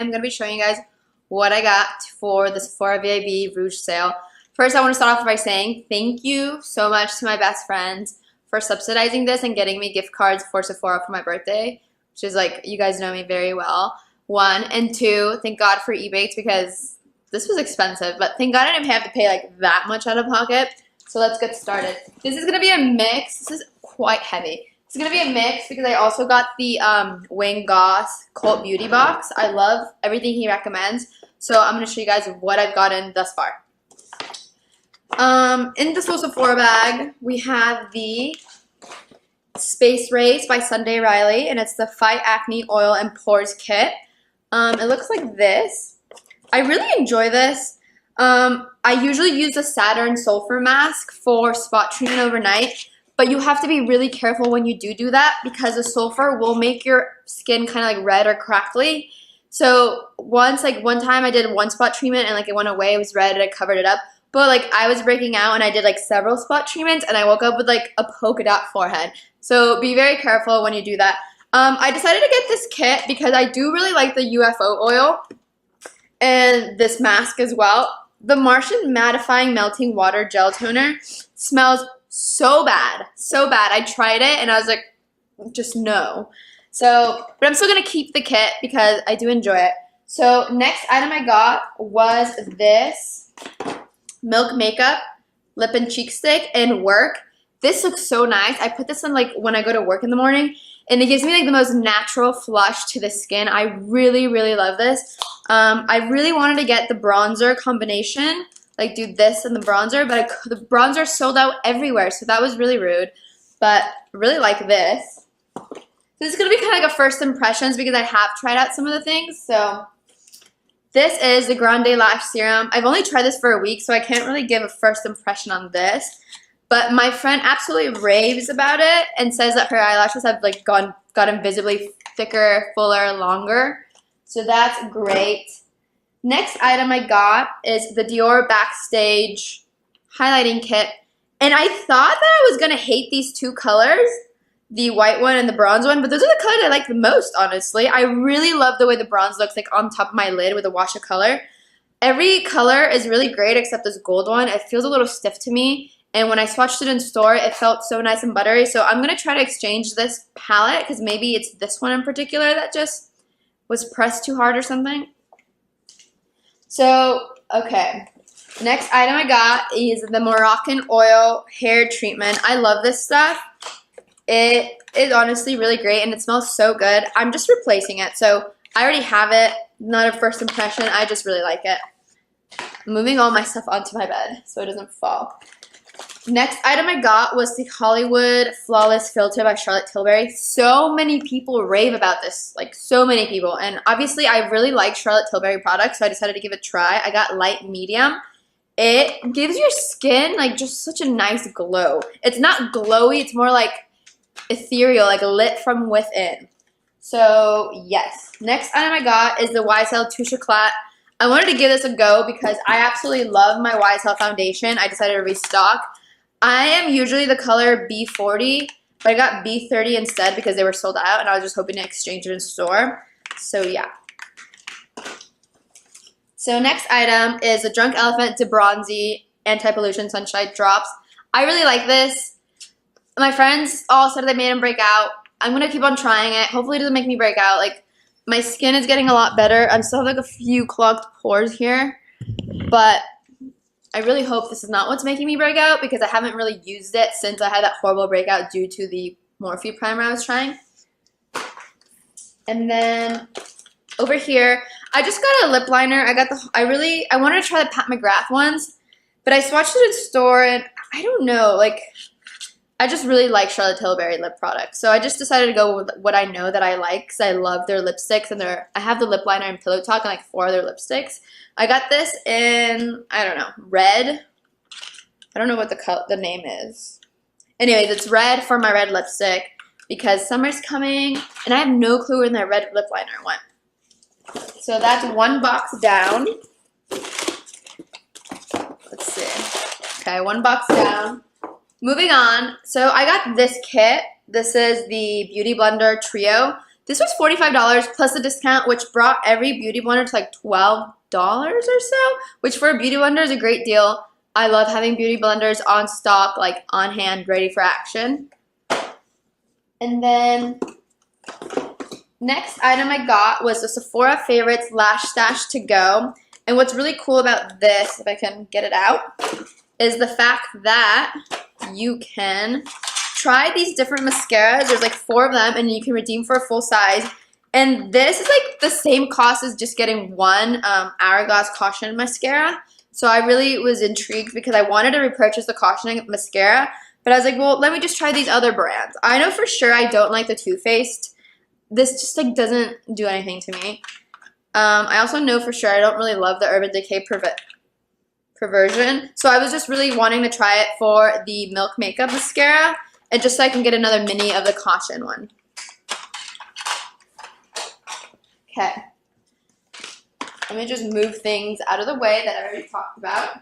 I'm going to be showing you guys what I got for the Sephora VIB Rouge sale. First, I want to start off by saying thank you so much to my best friends for subsidizing this and getting me gift cards for Sephora for my birthday, which is like, you guys know me very well. One, and two, thank God for Ebates because this was expensive, but thank God I didn't have to pay like that much out of pocket. So let's get started. This is going to be a mix. This is quite heavy. It's going to be a mix because I also got the Wayne Goss Cult Beauty box. I love everything he recommends. So I'm going to show you guys what I've gotten thus far. In this little Sephora bag, we have the Space Race by Sunday Riley, and it's the Fight Acne Oil and Pores Kit. It looks like this. I really enjoy this. I usually use the Saturn Sulfur Mask for spot treatment overnight. But you have to be really careful when you do that because the sulfur will make your skin kind of like red or crackly. So one time I did one spot treatment and like it went away, it was red and I covered it up. But like I was breaking out and I did like several spot treatments and I woke up with like a polka dot forehead. So be very careful when you do that. I decided to get this kit because I do really like the UFO oil and this mask as well. The Martian Mattifying Melting Water Gel Toner smells so bad. I tried it and I was like, just no. So, but I'm still going to keep the kit because I do enjoy it. So, next item I got was this Milk Makeup Lip and Cheek Stick in Work. This looks so nice. I put this on like when I go to work in the morning and it gives me like the most natural flush to the skin. I really love this. I really wanted to get the bronzer combination. Like do this and the bronzer, but the bronzer sold out everywhere, so that was really rude. But I really like this. This is going to be kind of like a first impressions because I have tried out some of the things. So this is the Grande Lash Serum. I've only tried this for a week, so I can't really give a first impression on this. But my friend absolutely raves about it and says that her eyelashes have like gotten visibly thicker, fuller, longer. So that's great. Next item I got is the Dior Backstage Highlighting Kit. And I thought that I was going to hate these two colors, the white one and the bronze one, but those are the colors I like the most, honestly. I really love the way the bronze looks like on top of my lid with a wash of color. Every color is really great except this gold one. It feels a little stiff to me. And when I swatched it in store, it felt so nice and buttery. So I'm going to try to exchange this palette because maybe it's this one in particular that just was pressed too hard or something. So, okay, next item I got is the Moroccan Oil Hair Treatment. I love this stuff. It is honestly really great and it smells so good. I'm just replacing it, so I already have it. Not a first impression, I just really like it. I'm moving all my stuff onto my bed so it doesn't fall. Next item I got was the Hollywood Flawless Filter by Charlotte Tilbury. So many people rave about this, like so many people. And obviously I really like Charlotte Tilbury products, so I decided to give it a try. I got light medium. It gives your skin like just such a nice glow. It's not glowy, it's more like ethereal, like lit from within. So yes. Next item I got is the YSL Touche Éclat. I wanted to give this a go because I absolutely love my YSL foundation. I decided to restock. I am usually the color B40, but I got B30 instead because they were sold out, and I was just hoping to exchange it in store. So, yeah. So, next item is the Drunk Elephant De Bronzy Anti-Pollution Sunshine Drops. I really like this. My friends all said they made them break out. I'm going to keep on trying it. Hopefully, it doesn't make me break out. Like, my skin is getting a lot better. I still have, like, a few clogged pores here, but I really hope this is not what's making me break out because I haven't really used it since I had that horrible breakout due to the Morphe primer I was trying. And then over here, I just got a lip liner. I wanted to try the Pat McGrath ones, but I swatched it in store and I don't know, like I just really like Charlotte Tilbury lip products. So I just decided to go with what I know that I like because I love their lipsticks and I have the lip liner in Pillow Talk and like 4 other lipsticks. I got this in, I don't know, red. I don't know what the name is. Anyways, it's red for my red lipstick because summer's coming and I have no clue where that red lip liner went. So that's one box down. Let's see. Okay, one box down. Moving on. So I got this kit. This is the Beauty Blender Trio. This was $45 plus a discount, which brought every beauty blender to like $12 or so, which for a beauty blender is a great deal. I love having beauty blenders on stock, like on hand, ready for action. And then next item I got was the Sephora Favorites Lash Stash to Go. And what's really cool about this, if I can get it out, is the fact that you can try these different mascaras. There's like 4 of them, and you can redeem for a full size. And this is like the same cost as just getting one Hourglass Caution mascara. So I really was intrigued because I wanted to repurchase the Caution mascara, but I was like, well, let me just try these other brands. I know for sure I don't like the Too Faced. This just like doesn't do anything to me. I also know for sure I don't really love the Urban Decay Perversion. So I was just really wanting to try it for the Milk Makeup mascara, and just so I can get another mini of the Caution one. Okay. Let me just move things out of the way that I already talked about.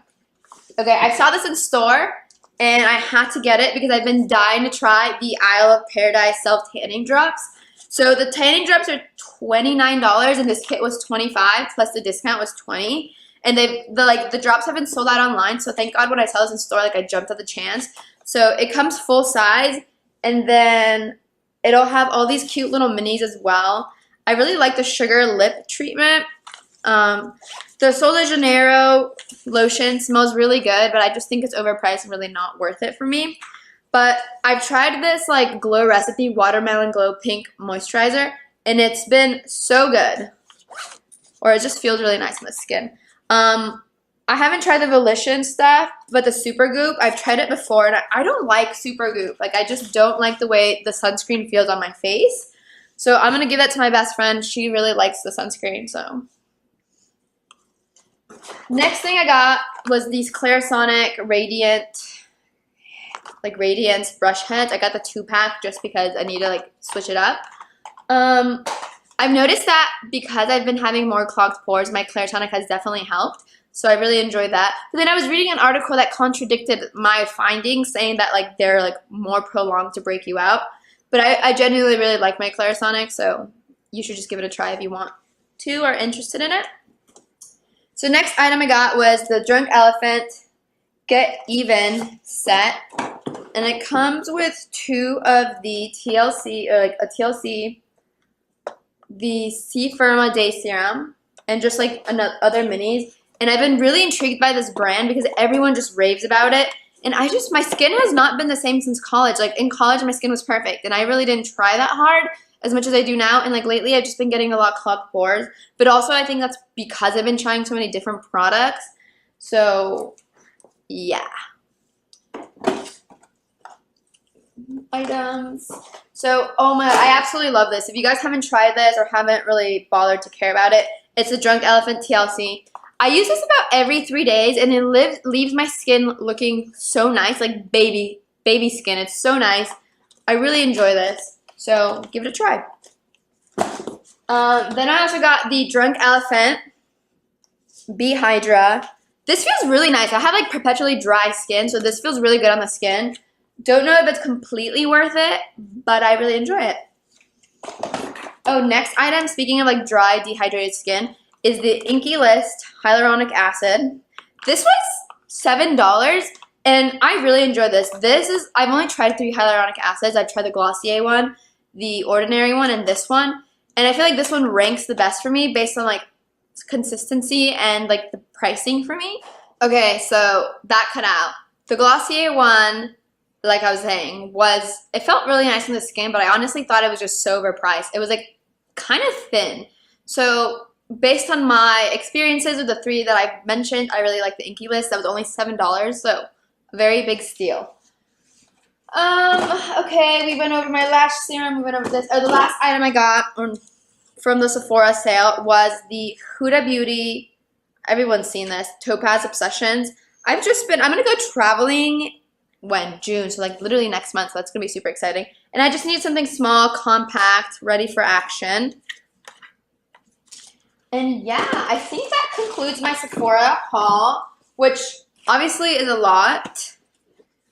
Okay, I saw this in store, and I had to get it because I've been dying to try the Isle of Paradise Self-Tanning Drops. So the tanning drops are $29, and this kit was $25, plus the discount was $20. And the drops have been sold out online, so thank God when I saw this in store, like I jumped at the chance. So it comes full size, and then it'll have all these cute little minis as well. I really like the sugar lip treatment. The Sol de Janeiro lotion smells really good, but I just think it's overpriced and really not worth it for me. But I've tried this like Glow Recipe Watermelon Glow Pink Moisturizer, and it's been so good. Or it just feels really nice on the skin. I haven't tried the Volition stuff, but the Supergoop, I've tried it before, and I don't like Supergoop. Like, I just don't like the way the sunscreen feels on my face. So I'm going to give that to my best friend. She really likes the sunscreen, so. Next thing I got was these Clarisonic Radiance brush heads. I got the 2-pack just because I need to, like, switch it up. I've noticed that because I've been having more clogged pores, my Clarisonic has definitely helped. So I really enjoyed that. But then I was reading an article that contradicted my findings, saying that like they're like more prolonged to break you out. But I genuinely really like my Clarisonic, so you should just give it a try if you want to or are interested in it. So next item I got was the Drunk Elephant Get Even set. And it comes with 2 of the TLC, or like a TLC, the C Firma Day Serum, and just like other minis. And I've been really intrigued by this brand because everyone just raves about it. And my skin has not been the same since college. Like in college, my skin was perfect, and I really didn't try that hard as much as I do now. And like lately, I've just been getting a lot of clogged pores. But also, I think that's because I've been trying so many different products. So, yeah. Items. So, oh my, I absolutely love this. If you guys haven't tried this or haven't really bothered to care about it, it's the Drunk Elephant TLC. I use this about every 3 days, and it leaves my skin looking so nice, like baby skin. It's so nice. I really enjoy this, so give it a try. Then I also got the Drunk Elephant Bee Hydra. This feels really nice. I have like perpetually dry skin, so this feels really good on the skin. Don't know if it's completely worth it, but I really enjoy it. Oh, next item, speaking of like dry, dehydrated skin, is the Inkey List Hyaluronic Acid. This was $7, and I really enjoy this. I've only tried 3 hyaluronic acids. I've tried the Glossier one, the Ordinary one, and this one. And I feel like this one ranks the best for me based on like consistency and like the pricing for me. Okay, so that cut out. The Glossier one, like I was saying, it felt really nice on the skin, but I honestly thought it was just so overpriced. It was like kind of thin. So based on my experiences with the 3 that I've mentioned, I really like the Inkey List. That was only $7, so a very big steal. Okay, we went over my lash serum, we went over this. Oh, the last item I got from the Sephora sale was the Huda Beauty, everyone's seen this, Topaz Obsessions. I'm gonna go traveling June, so like literally next month, so that's gonna be super exciting. And I just need something small, compact, ready for action. And yeah, I think that concludes my Sephora haul, which obviously is a lot.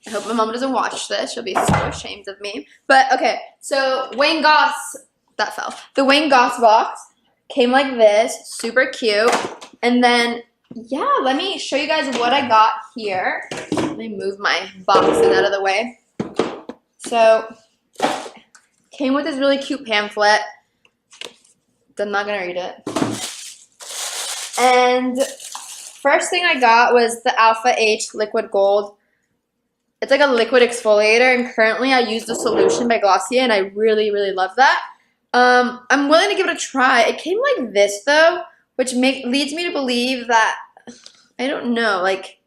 I hope my mom doesn't watch this. She'll be so ashamed of me. But okay, so Wayne Goss that fell. The Wayne Goss box came like this, super cute. And then, yeah, let me show you guys what I got here. Let me move my boxing out of the way. So, came with this really cute pamphlet. I'm not gonna read it. And first thing I got was the Alpha H Liquid Gold. It's like a liquid exfoliator, and currently I use the Solution by Glossier, and I really, really love that. I'm willing to give it a try. It came like this though, which leads me to believe that, I don't know, like,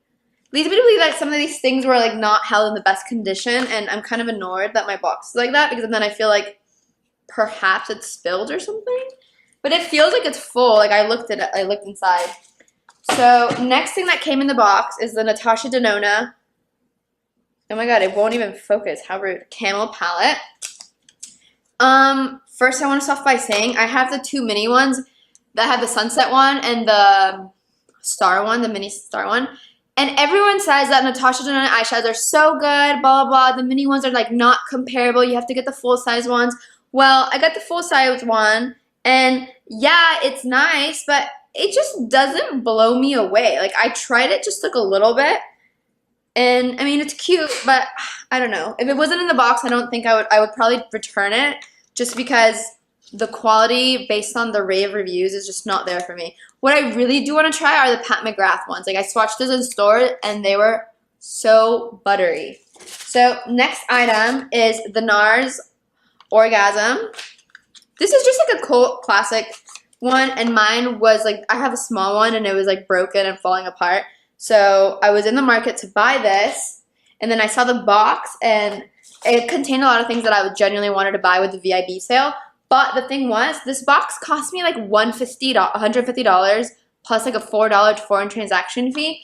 leads me to believe that some of these things were like not held in the best condition, and I'm kind of annoyed that my box is like that, because then I feel like perhaps it's spilled or something. But it feels like it's full. Like I looked inside. So next thing that came in the box is the Natasha Denona. Oh my god, it won't even focus. How rude. Camel palette. First I want to start off by saying I have the two mini ones that have the sunset one and the star one, the mini star one. And everyone says that Natasha Denona eyeshadows are so good, blah, blah, blah. The mini ones are like not comparable. You have to get the full size ones. Well, I got the full size one, and yeah, it's nice, but it just doesn't blow me away. Like I tried it just like a little bit, and I mean it's cute, but I don't know. If it wasn't in the box, I don't think I would probably return it, just because the quality based on the rave reviews is just not there for me. What I really do want to try are the Pat McGrath ones. Like I swatched those in store and they were so buttery. So next item is the NARS Orgasm. This is just like a cult classic one, and mine was like, I have a small one and it was like broken and falling apart. So I was in the market to buy this, and then I saw the box and it contained a lot of things that I would genuinely wanted to buy with the VIB sale. But the thing was, this box cost me like $150 plus like a $4 foreign transaction fee.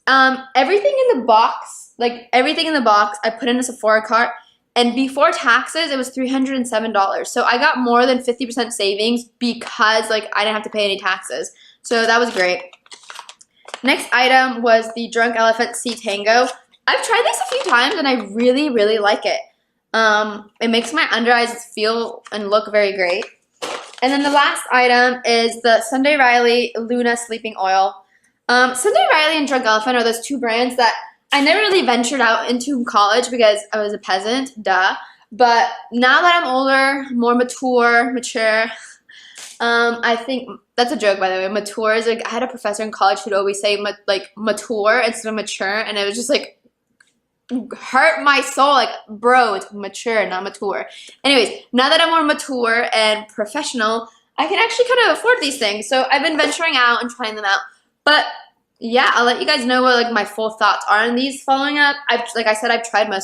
Everything in the box, I put in a Sephora cart. And before taxes, it was $307. So I got more than 50% savings because like I didn't have to pay any taxes. So that was great. Next item was the Drunk Elephant C Tango. I've tried this a few times and I really, really like it. It makes my under eyes feel and look very great. And then the last item is the Sunday Riley Luna Sleeping Oil. Sunday Riley and Drunk Elephant are those two brands that I never really ventured out into college because I was a peasant, duh. But now that I'm older, more mature, I think, that's a joke by the way, mature is like, I had a professor in college who'd always say like mature instead of mature, and it was just like, hurt my soul, like, bro, it's mature, not mature. Anyways, now that I'm more mature and professional, I can actually kind of afford these things. So I've been venturing out and trying them out. But yeah, I'll let you guys know what like my full thoughts are on these following up. Like I said, I've tried most.